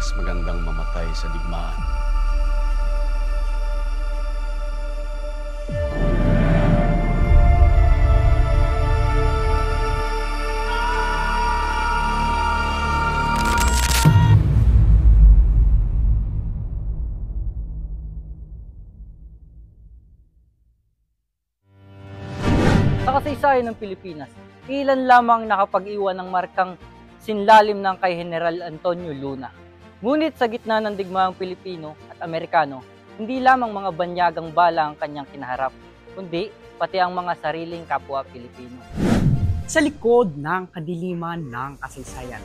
mas magandang mamatay sa digmaan. Sa kasaysayan ng Pilipinas, ilan lamang nakapag-iwan ng markang sinlalim ng kay General Antonio Luna. Ngunit sa gitna ng digmaang Pilipino at Amerikano, hindi lamang mga banyagang bala ang kanyang kinaharap, kundi pati ang mga sariling kapwa Pilipino. Sa likod ng kadiliman ng kasaysayan,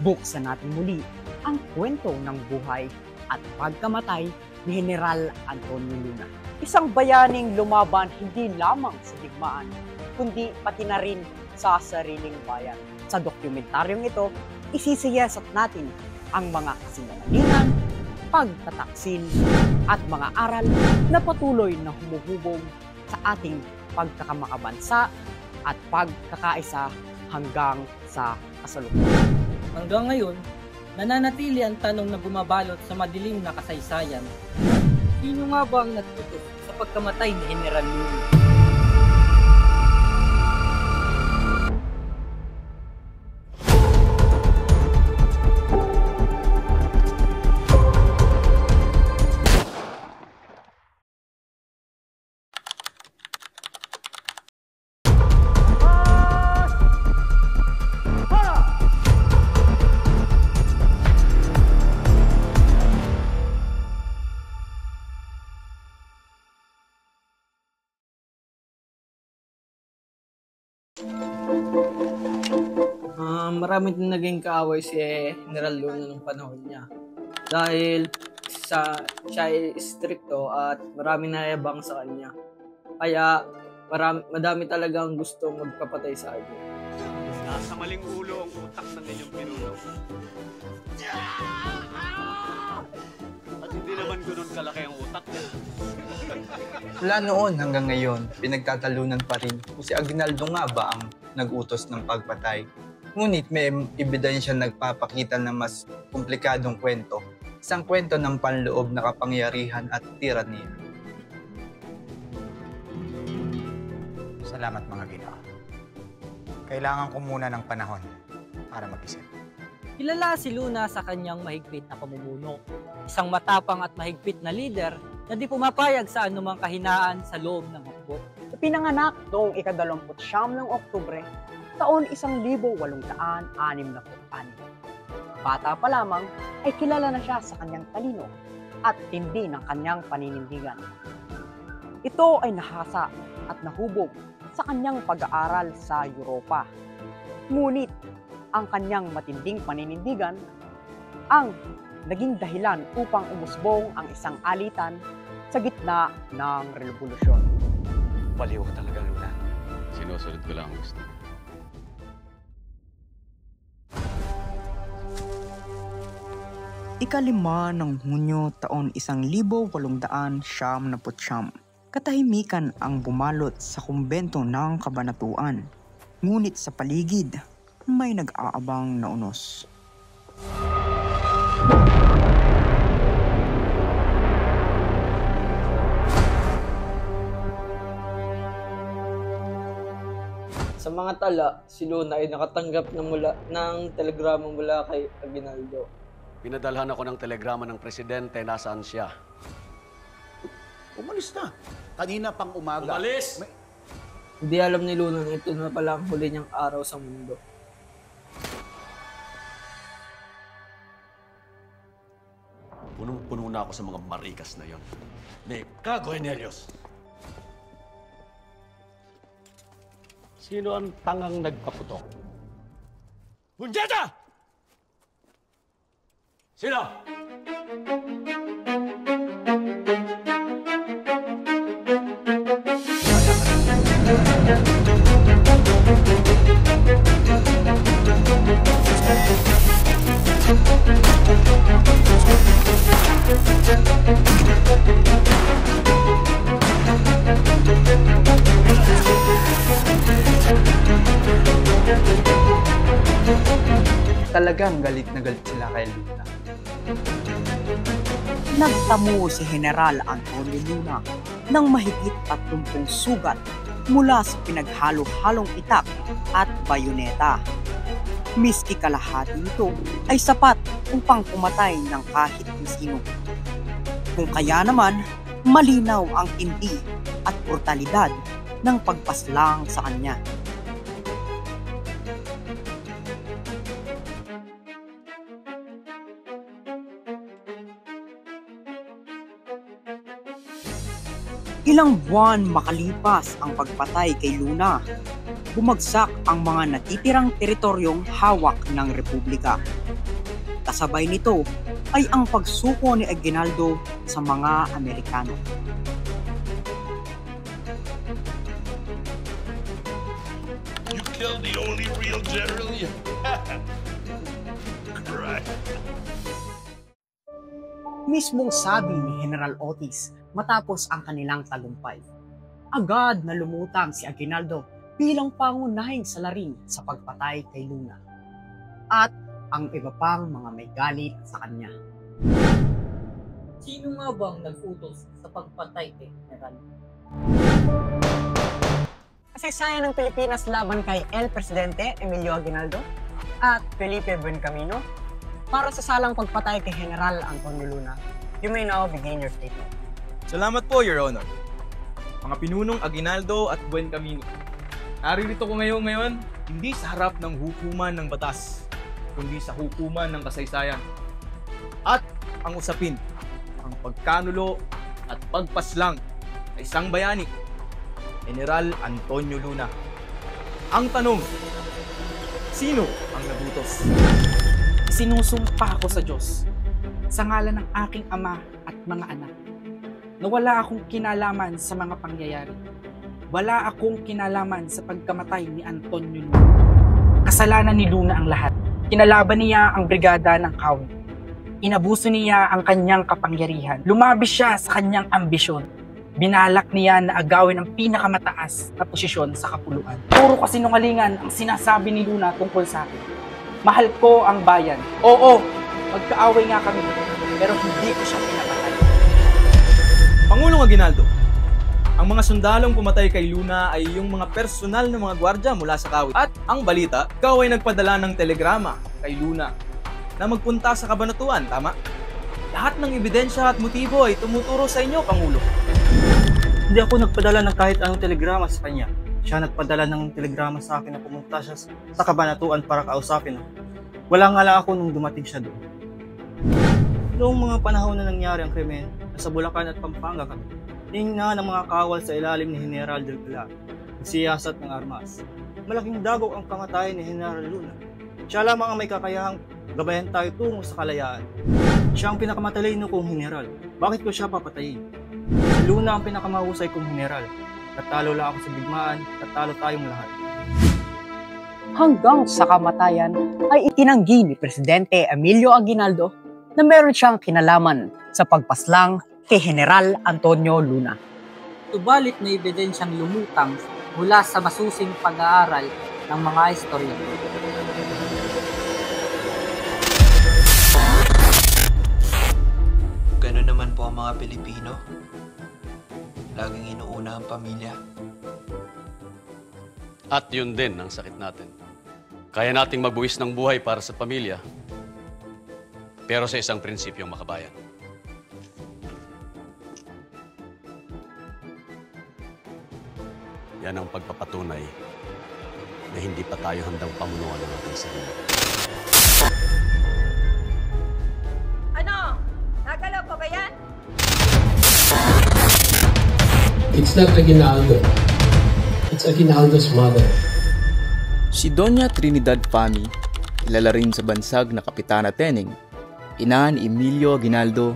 buksan natin muli ang kwento ng buhay at pagkamatay ni General Antonio Luna. Isang bayaning lumaban hindi lamang sa digmaan, kundi pati na rin sa sariling bayan. Sa dokumentaryong ito, isisiyasat natin ang mga kasinungalingan, pagtataksil, at mga aral na patuloy na humuhubog sa ating pagkakamakabansa at pagkakaisa hanggang sa kasalukuyan. Hanggang ngayon, nananatili ang tanong na bumabalot sa madilim na kasaysayan. Sino nga ba ang nagtutok sa pagkamatay ni General Luna? Marami din naging kaaway si General Luna nung panahon niya. Dahil siya ay stricto at marami nayabang sa kanya. Kaya madami talagang gusto magpapatay sa kanya. Nasa maling ulo ang utak ng inyong pinuno. At hindi naman ganoon kalaki ang utak niya. Mula noon hanggang ngayon, pinagtatalunan pa rin kung si Aguinaldo nga ba ang nag-utos ng pagpatay. Ngunit may ebidensya nagpapakita ng mas komplikadong kwento. Isang kwento ng panloob na kapangyarihan at tiraniya. Salamat mga Ginoo. Kailangan ko muna ng panahon para mag-isip. Kilala si Luna sa kanyang mahigpit na pamumuno. Isang matapang at mahigpit na leader na di pumapayag sa anumang kahinaan sa loob ng hukbo. Pinanganak noong ika-29 ng Oktubre, taon 1866. Bata pa lamang ay kilala na siya sa kanyang talino at tindi ng kanyang paninindigan. Ito ay nahasa at nahubog sa kanyang pag-aaral sa Europa. Ngunit ang kanyang matinding paninindigan ang naging dahilan upang umusbong ang isang alitan sa gitna ng revolusyon. Baliw ka talaga, Luna. Sinusunod ko lang ang gusto. Ika-5 ng Hunyo taon 1899, katahimikan ang bumalot sa kumbento ng Kabanatuan. Ngunit sa paligid, may nag-aabang na unos. Sa mga tala, si Luna ay nakatanggap ng telegrama mula kay Aguinaldo. Pinadalhan ako ng telegrama ng presidente, nasaan siya? Umalis na. Kanina pang umaga. Umalis! Hindi alam ni Luna na ito na pala ang huli niyang araw sa mundo. Punong-puno na ako sa mga marikas na yon. Ni Cornelius! Sino ang tangang nagpaputok? Bunjeta! Sino? Talagang galit na galit sila kay Luna. Nagtamo si General Antonio Luna ng mahigit 30 sugat mula sa pinaghalo-halong itak at bayoneta. Miski kalahati nito ay sapat upang pumatay ng kahit sino. Kung kaya naman, malinaw ang tindi at brutalidad ng pagpaslang sa kanya. Ilang buwan makalipas ang pagpatay kay Luna, bumagsak ang mga natitirang teritoryong hawak ng Republika. Kasabay nito ay ang pagsuko ni Aguinaldo sa mga Amerikano. You killed the only real general you Right. Mismong sabi ni General Otis matapos ang kanilang tagumpay, agad na lumutang si Aguinaldo bilang pangunahing salarin sa pagpatay kay Luna at ang iba pang mga may galit sa kanya. Sino nga bang nag-utos sa pagpatay kay General? Kasaysayan ng Pilipinas laban kay El Presidente Emilio Aguinaldo at Felipe Buencamino para sa salang pagpatay kay General Antonio Luna. You may now begin your statement. Salamat po, Your Honor. Mga pinunong Aguinaldo at Buencamino. Naririto ko ngayon hindi sa harap ng hukuman ng batas, kundi sa hukuman ng kasaysayan. At ang usapin, ang pagkanulo at pagpaslang sa isang bayani, General Antonio Luna. Ang tanong, sino ang nagutos? Sinusumpa ako sa Diyos, sa ngalan ng aking ama at mga anak, na wala akong kinalaman sa mga pangyayari. Wala akong kinalaman sa pagkamatay ni Antonio Luna. Kasalanan ni Luna ang lahat. Kinalaban niya ang brigada ng Kawin. Inabuso niya ang kanyang kapangyarihan. Lumabis siya sa kanyang ambisyon. Binalak niya na agawin ang pinakamataas na posisyon sa kapuluan. Puro kasinungalingan ang sinasabi ni Luna tungkol sa akin. Mahal ko ang bayan. Oo, magkaaway nga kami, pero hindi ko siya pinapatay. Pangulong Aguinaldo, ang mga sundalong pumatay kay Luna ay yung mga personal na mga gwardya mula sa Kawit. At ang balita, ikaw ay nagpadala ng telegrama kay Luna na magpunta sa kabanatuan, tama? Lahat ng ebidensya at motibo ay tumuturo sa inyo, Pangulo. Hindi ako nagpadala ng kahit anong telegrama sa kanya. Siya nagpadala ng telegrama sa akin na pumunta siya sa kabanatuan para kausapin. Wala nga lang ako nung dumating siya doon. Noong mga panahon na nangyari ang krimen, nasa Bulacan at Pampanga kami. Hingna ng mga kawal sa ilalim ni General Del Pilar, nagsiyasat ng armas. Malaking dagok ang kamatayan ni General Luna. Siya lamang ang may kakayahang gabayan tayo tungo sa kalayaan. Siya ang pinakamatalino kong general. Bakit ko siya papatayin? Si Luna ang pinakamahusay kong general. Tatalo lang ako sa digmaan, tatalo tayong lahat. Hanggang sa kamatayan ay itinanggi ni Presidente Emilio Aguinaldo na meron siyang kinalaman sa pagpaslang kay General Antonio Luna. Subalit na ebidensyang lumutang mula sa masusing pag-aaral ng mga istorya. Ganun naman po ang mga Pilipino. Laging inuuna ang pamilya. At yun din ang sakit natin. Kaya nating magbuwis ng buhay para sa pamilya, pero sa isang prinsipyong makabayan. Yan ang pagpapatunay na hindi pa tayo handang pamunuan ng ating sarili. Ano? Nagalaw pa ba yan? It's not Aguinaldo. It's Aguinaldo's mother. Si Doña Trinidad Fami, kilala rin sa bansag na Kapitana Teneng, ina ni Emilio Aguinaldo,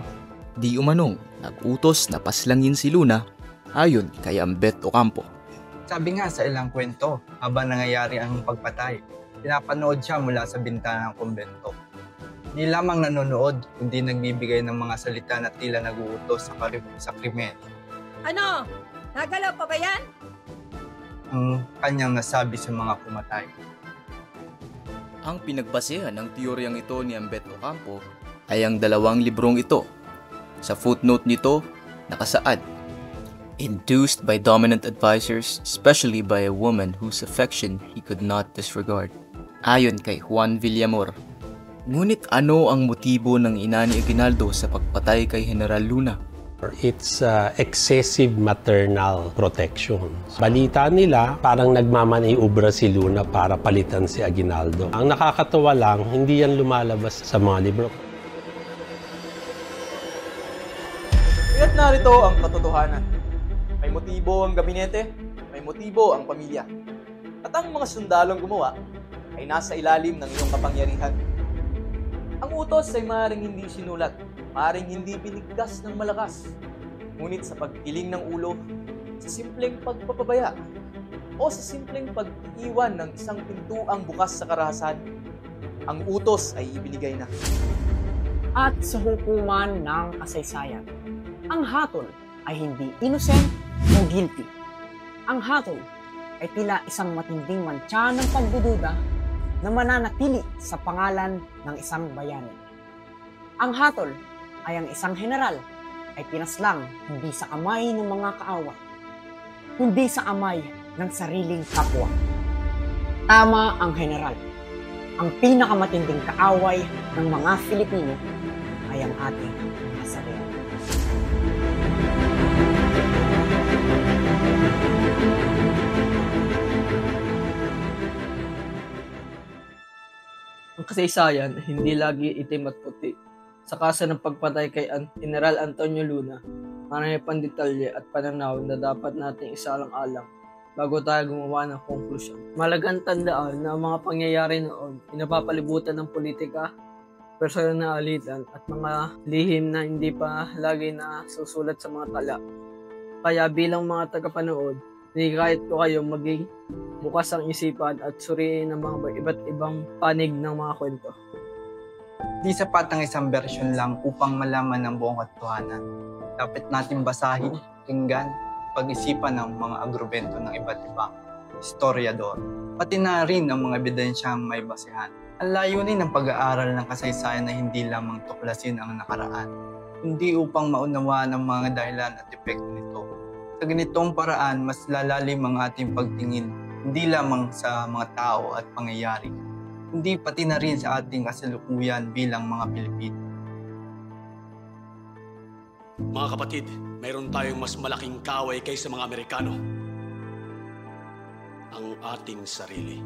di umanong nag-utos na paslangin si Luna ayon kay Ambet Ocampo. Sabi nga sa ilang kwento, habang nangyayari ang pagpatay, pinapanood siya mula sa bintana ng kumbento. Di lamang nanonood, kundi nagbibigay ng mga salita na tila nag-uutos sa krimen. Ano? Nagalaw pa ba yan? Ang kanyang nasabi sa mga pumatay. Ang pinagbasehan ng teoryang ito ni Ambet Ocampo ay ang 2 librong ito. Sa footnote nito, nakasaad, "Induced by dominant advisors, especially by a woman whose affection he could not disregard." Ayon kay Juan Villamor. Ngunit ano ang motibo ng ina ni Aguinaldo sa pagpatay kay General Luna? It's excessive maternal protection. Balita nila, parang nagmamaniubra si Luna para palitan si Aguinaldo. Ang nakakatawa lang, hindi yan lumalabas sa mga libro. Kaya't narito ang katotohanan. May motibo ang gabinete, may motibo ang pamilya. At ang mga sundalong gumawa ay nasa ilalim ng iyong kapangyarihan. Ang utos ay maaaring hindi sinulat, maaaring hindi binigkas ng malakas. Ngunit sa pagkiling ng ulo, sa simpleng pagpapabaya, o sa simpleng pag-iwan ng isang pintuang bukas sa karahasan, ang utos ay ibinigay na. At sa hukuman ng kasaysayan, ang hatol ay hindi innocent o guilty. Ang hatol ay tila isang matinding mantsa ng pagdududa na mananatili sa pangalan ng isang bayani. Ang hatol ay ang isang general ay pinaslang hindi sa kamay ng mga kaaway, kundi sa kamay ng sariling kapwa. Tama ang general. Ang pinakamatinding kaaway ng mga Filipino ay ang ating mga sarili. Ang kasaysayan hindi lagi itim at puti. Sa kaso ng pagpatay kay General Antonio Luna, marami pang detalye at pananaw na dapat nating isaalang-alang bago tayo gumawa ng konklusyon. Malagang tandaan na ang mga pangyayari noon pinapapalibutan ng politika, personal na alitan at mga lihim na hindi pa lagi na susulat sa mga tala. Kaya bilang mga tagapanood, kahit ko kayo maging bukas ang isipan at suriin ang mga iba't ibang panig ng mga kwento. Di sapat ang isang version lang upang malaman ang buong katotohanan. Dapat natin basahin, tinggan, pag-isipan ng mga agrobento ng iba't ibang historiador, pati na rin ang mga ebidensyang may basehan. Ang layunin ng pag-aaral ng kasaysayan na hindi lamang tuklasin ang nakaraan, kundi upang maunawaan ang mga dahilan at epekto nito. Sa ganitong paraan, mas lalalim ang ating pagtingin, hindi lamang sa mga tao at pangyayari, kundi pati na rin sa ating kasalukuyan bilang mga Pilipino. Mga kapatid, mayroon tayong mas malaking kaaway kaysa mga Amerikano. Ang ating sarili.